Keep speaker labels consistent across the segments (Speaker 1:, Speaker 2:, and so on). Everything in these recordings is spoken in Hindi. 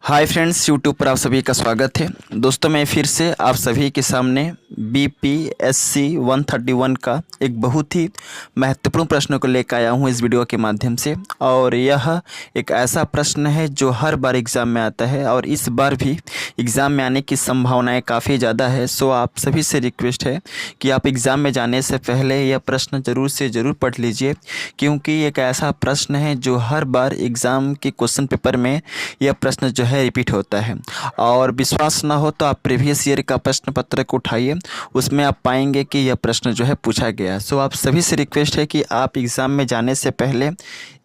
Speaker 1: हाय फ्रेंड्स, यूट्यूब पर आप सभी का स्वागत है। दोस्तों, मैं फिर से आप सभी के सामने BPSC 131 का एक बहुत ही महत्वपूर्ण प्रश्न को लेकर आया हूँ इस वीडियो के माध्यम से। और यह एक ऐसा प्रश्न है जो हर बार एग्ज़ाम में आता है और इस बार भी एग्ज़ाम में आने की संभावनाएं काफ़ी ज़्यादा है। सो आप सभी से रिक्वेस्ट है कि आप एग्ज़ाम में जाने से पहले यह प्रश्न ज़रूर से ज़रूर पढ़ लीजिए, क्योंकि एक ऐसा प्रश्न है जो हर बार एग्ज़ाम के क्वेश्चन पेपर में यह प्रश्न जो है रिपीट होता है। और विश्वास ना हो तो आप प्रीवियस ईयर का प्रश्न पत्र को उठाइए, उसमें आप पाएंगे कि यह प्रश्न जो है पूछा गया है। सो आप सभी से रिक्वेस्ट है कि आप एग्ज़ाम में जाने से पहले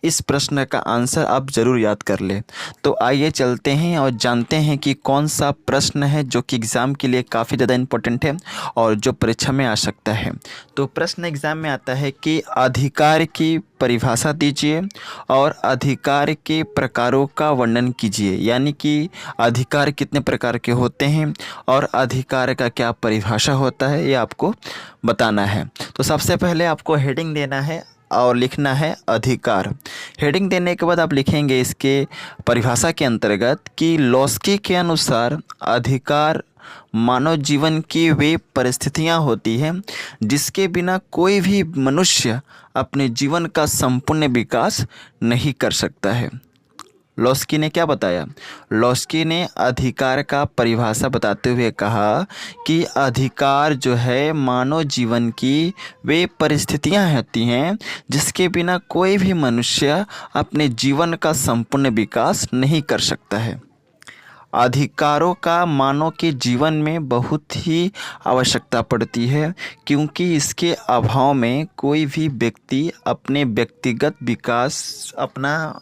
Speaker 1: इस प्रश्न का आंसर आप ज़रूर याद कर लें। तो आइए चलते हैं और जानते हैं कि कौन सा प्रश्न है जो कि एग्ज़ाम के लिए काफ़ी ज़्यादा इम्पोर्टेंट है और जो परीक्षा में आ सकता है। तो प्रश्न एग्ज़ाम में आता है कि अधिकार की परिभाषा दीजिए और अधिकार के प्रकारों का वर्णन कीजिए। यानी कि अधिकार कितने प्रकार के होते हैं और अधिकार का क्या परिभाषा होता है, ये आपको बताना है। तो सबसे पहले आपको हेडिंग देना है और लिखना है अधिकार। हेडिंग देने के बाद आप लिखेंगे इसके परिभाषा के अंतर्गत कि लॉस्की के अनुसार अधिकार मानव जीवन की वे परिस्थितियां होती हैं जिसके बिना कोई भी मनुष्य अपने जीवन का संपूर्ण विकास नहीं कर सकता है। लॉस्की ने क्या बताया? लॉस्की ने अधिकार का परिभाषा बताते हुए कहा कि अधिकार जो है मानव जीवन की वे परिस्थितियां होती हैं जिसके बिना कोई भी मनुष्य अपने जीवन का संपूर्ण विकास नहीं कर सकता है। अधिकारों का मानव के जीवन में बहुत ही आवश्यकता पड़ती है, क्योंकि इसके अभाव में कोई भी व्यक्ति अपने अपना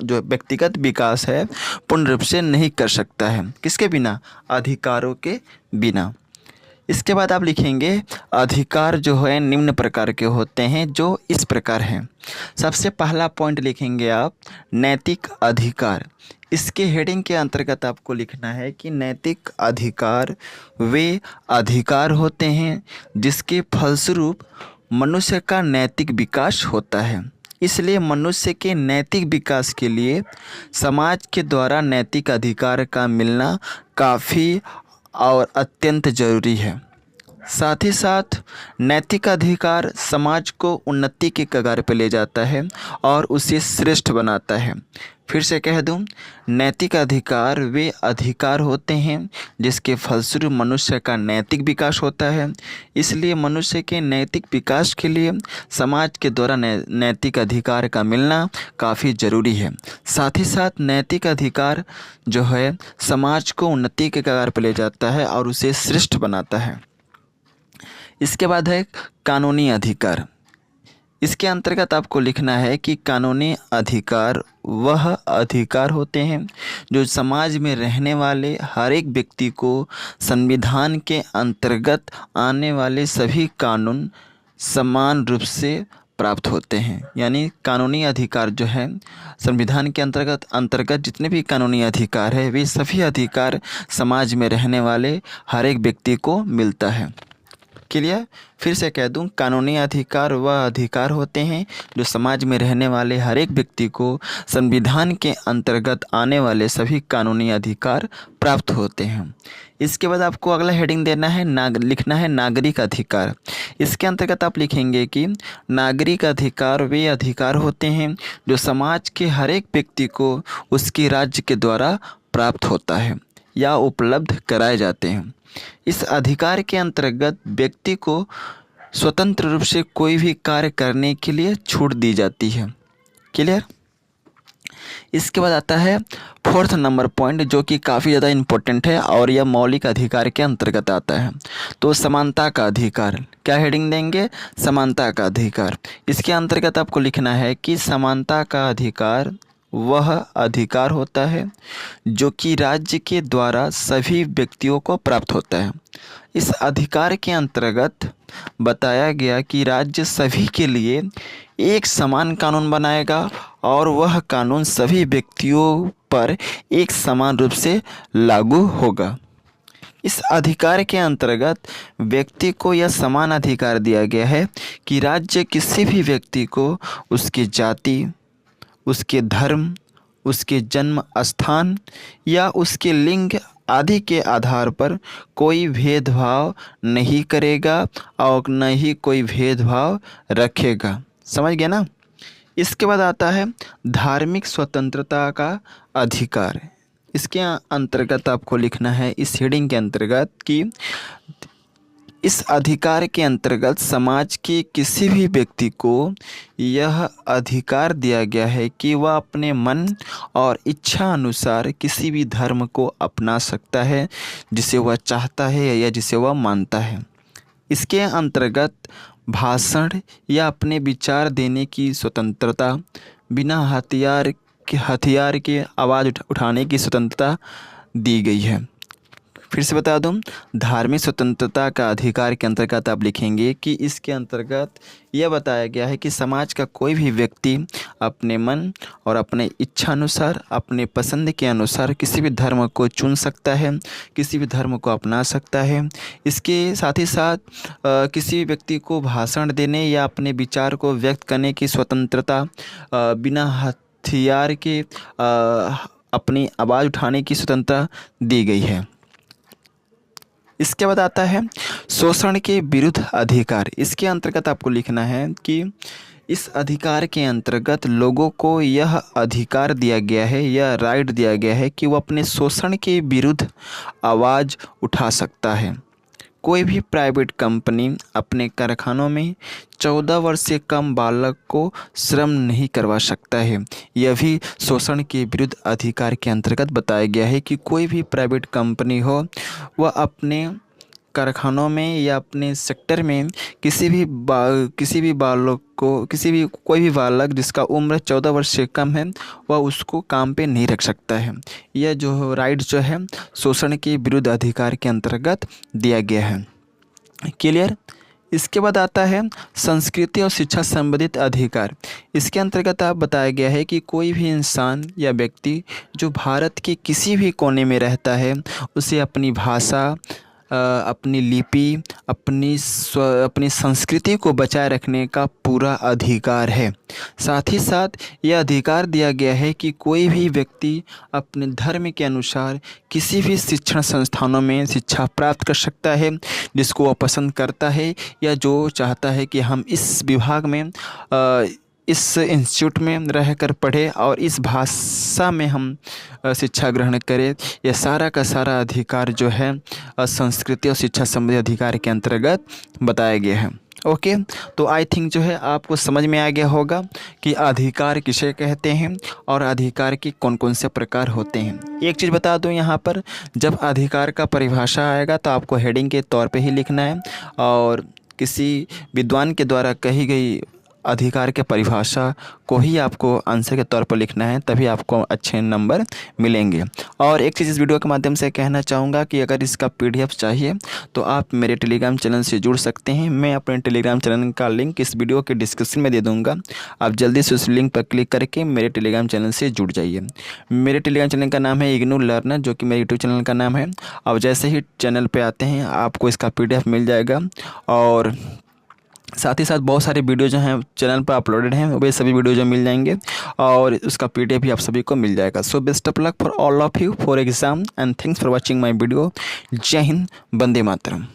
Speaker 1: जो व्यक्तिगत विकास है पूर्ण रूप से नहीं कर सकता है। किसके बिना? अधिकारों के बिना। इसके बाद आप लिखेंगे अधिकार जो है निम्न प्रकार के होते हैं जो इस प्रकार हैं। सबसे पहला पॉइंट लिखेंगे आप नैतिक अधिकार। इसके हेडिंग के अंतर्गत आपको लिखना है कि नैतिक अधिकार वे अधिकार होते हैं जिसके फलस्वरूप मनुष्य का नैतिक विकास होता है। इसलिए मनुष्य के नैतिक विकास के लिए समाज के द्वारा नैतिक अधिकार का मिलना काफ़ी और अत्यंत ज़रूरी है। साथ ही साथ नैतिक अधिकार समाज को उन्नति के कगार पर ले जाता है और उसे श्रेष्ठ बनाता है। फिर से कह दूं, नैतिक अधिकार वे अधिकार होते हैं जिसके फलस्वरूप मनुष्य का नैतिक विकास होता है। इसलिए मनुष्य के नैतिक विकास के लिए समाज के द्वारा नैतिक अधिकार का मिलना काफ़ी ज़रूरी है। साथ ही साथ नैतिक अधिकार जो है समाज को उन्नति के कगार पर ले जाता है और उसे श्रेष्ठ बनाता है। इसके बाद है कानूनी अधिकार। इसके अंतर्गत आपको लिखना है कि कानूनी अधिकार वह अधिकार होते हैं जो समाज में रहने वाले हर एक व्यक्ति को संविधान के अंतर्गत आने वाले सभी कानून समान रूप से प्राप्त होते हैं। यानी कानूनी अधिकार जो है संविधान के अंतर्गत जितने भी कानूनी अधिकार है वे सभी अधिकार समाज में रहने वाले हर एक व्यक्ति को मिलता है। क्लियर? फिर से कह दूं, कानूनी अधिकार वह अधिकार होते हैं जो समाज में रहने वाले हर एक व्यक्ति को संविधान के अंतर्गत आने वाले सभी कानूनी अधिकार प्राप्त होते हैं। इसके बाद आपको अगला हेडिंग देना है लिखना है नागरिक अधिकार। इसके अंतर्गत आप लिखेंगे कि नागरिक अधिकार वे अधिकार होते हैं जो समाज के हर एक व्यक्ति को उसके राज्य के द्वारा प्राप्त होता है या उपलब्ध कराए जाते हैं। इस अधिकार के अंतर्गत व्यक्ति को स्वतंत्र रूप से कोई भी कार्य करने के लिए छूट दी जाती है। क्लियर? इसके बाद आता है फोर्थ नंबर पॉइंट जो कि काफ़ी ज़्यादा इम्पोर्टेंट है और यह मौलिक अधिकार के अंतर्गत आता है। तो समानता का अधिकार। क्या हेडिंग देंगे? समानता का अधिकार। इसके अंतर्गत आपको लिखना है कि समानता का अधिकार वह अधिकार होता है जो कि राज्य के द्वारा सभी व्यक्तियों को प्राप्त होता है। इस अधिकार के अंतर्गत बताया गया कि राज्य सभी के लिए एक समान कानून बनाएगा और वह कानून सभी व्यक्तियों पर एक समान रूप से लागू होगा। इस अधिकार के अंतर्गत व्यक्ति को यह समान अधिकार दिया गया है कि राज्य किसी भी व्यक्ति को उसकी जाति, उसके धर्म, उसके जन्म स्थान या उसके लिंग आदि के आधार पर कोई भेदभाव नहीं करेगा और न ही कोई भेदभाव रखेगा। समझ गया ना। इसके बाद आता है धार्मिक स्वतंत्रता का अधिकार। इसके अंतर्गत आपको लिखना है इस हेडिंग के अंतर्गत कि इस अधिकार के अंतर्गत समाज के किसी भी व्यक्ति को यह अधिकार दिया गया है कि वह अपने मन और इच्छा अनुसार किसी भी धर्म को अपना सकता है जिसे वह चाहता है या जिसे वह मानता है। इसके अंतर्गत भाषण या अपने विचार देने की स्वतंत्रता, बिना हथियार के आवाज़ उठाने की स्वतंत्रता दी गई है। फिर से बता दूं, धार्मिक स्वतंत्रता का अधिकार के अंतर्गत आप लिखेंगे कि इसके अंतर्गत यह बताया गया है कि समाज का कोई भी व्यक्ति अपने मन और अपने इच्छा अनुसार, अपने पसंद के अनुसार किसी भी धर्म को चुन सकता है, किसी भी धर्म को अपना सकता है। इसके साथ ही साथ किसी भी व्यक्ति को भाषण देने या अपने विचार को व्यक्त करने की स्वतंत्रता, बिना हथियार के अपनी आवाज़ उठाने की स्वतंत्रता दी गई है। इसके बाद आता है शोषण के विरुद्ध अधिकार। इसके अंतर्गत आपको लिखना है कि इस अधिकार के अंतर्गत लोगों को यह अधिकार दिया गया है, यह राइट दिया गया है कि वो अपने शोषण के विरुद्ध आवाज़ उठा सकता है। कोई भी प्राइवेट कंपनी अपने कारखानों में 14 वर्ष से कम बालक को श्रम नहीं करवा सकता है। यह भी शोषण के विरुद्ध अधिकार के अंतर्गत बताया गया है कि कोई भी प्राइवेट कंपनी हो, वह अपने कारखानों में या अपने सेक्टर में कोई भी बालक जिसका उम्र 14 वर्ष से कम है, वह उसको काम पे नहीं रख सकता है। यह जो राइट जो है शोषण के विरुद्ध अधिकार के अंतर्गत दिया गया है। क्लियर। इसके बाद आता है संस्कृति और शिक्षा संबंधित अधिकार। इसके अंतर्गत आप बताया गया है कि कोई भी इंसान या व्यक्ति जो भारत के किसी भी कोने में रहता है, उसे अपनी भाषा, अपनी लिपि, अपनी संस्कृति को बचाए रखने का पूरा अधिकार है। साथ ही साथ यह अधिकार दिया गया है कि कोई भी व्यक्ति अपने धर्म के अनुसार किसी भी शिक्षण संस्थानों में शिक्षा प्राप्त कर सकता है जिसको वह पसंद करता है या जो चाहता है कि हम इस विभाग में, इस इंस्टीट्यूट में रहकर पढ़े और इस भाषा में हम शिक्षा ग्रहण करें। यह सारा का सारा अधिकार जो है संस्कृति और शिक्षा संबंधी अधिकार के अंतर्गत बताया गया है। ओके, तो आई थिंक जो है आपको समझ में आ गया होगा कि अधिकार किसे कहते हैं और अधिकार के कौन कौन से प्रकार होते हैं। एक चीज़ बता दूं, यहाँ पर जब अधिकार का परिभाषा आएगा तो आपको हेडिंग के तौर पे ही लिखना है और किसी विद्वान के द्वारा कही गई अधिकार के परिभाषा को ही आपको आंसर के तौर पर लिखना है, तभी आपको अच्छे नंबर मिलेंगे। और एक चीज़ इस वीडियो के माध्यम से कहना चाहूँगा कि अगर इसका PDF चाहिए तो आप मेरे टेलीग्राम चैनल से जुड़ सकते हैं। मैं अपने टेलीग्राम चैनल का लिंक इस वीडियो के डिस्क्रिप्शन में दे दूँगा। आप जल्दी से उस लिंक पर क्लिक करके मेरे टेलीग्राम चैनल से जुड़ जाइए। मेरे टेलीग्राम चैनल का नाम है इग्नू लर्नर, जो कि मेरे यूट्यूब चैनल का नाम है। अब जैसे ही चैनल पर आते हैं आपको इसका PDF मिल जाएगा और साथ ही साथ बहुत सारे वीडियो जो हैं चैनल पर अपलोडेड हैं, वे सभी वीडियो जो मिल जाएंगे और उसका PDF भी आप सभी को मिल जाएगा। So best of luck for all of you for exam and thanks for watching my video. जय हिंद, वंदे मातरम।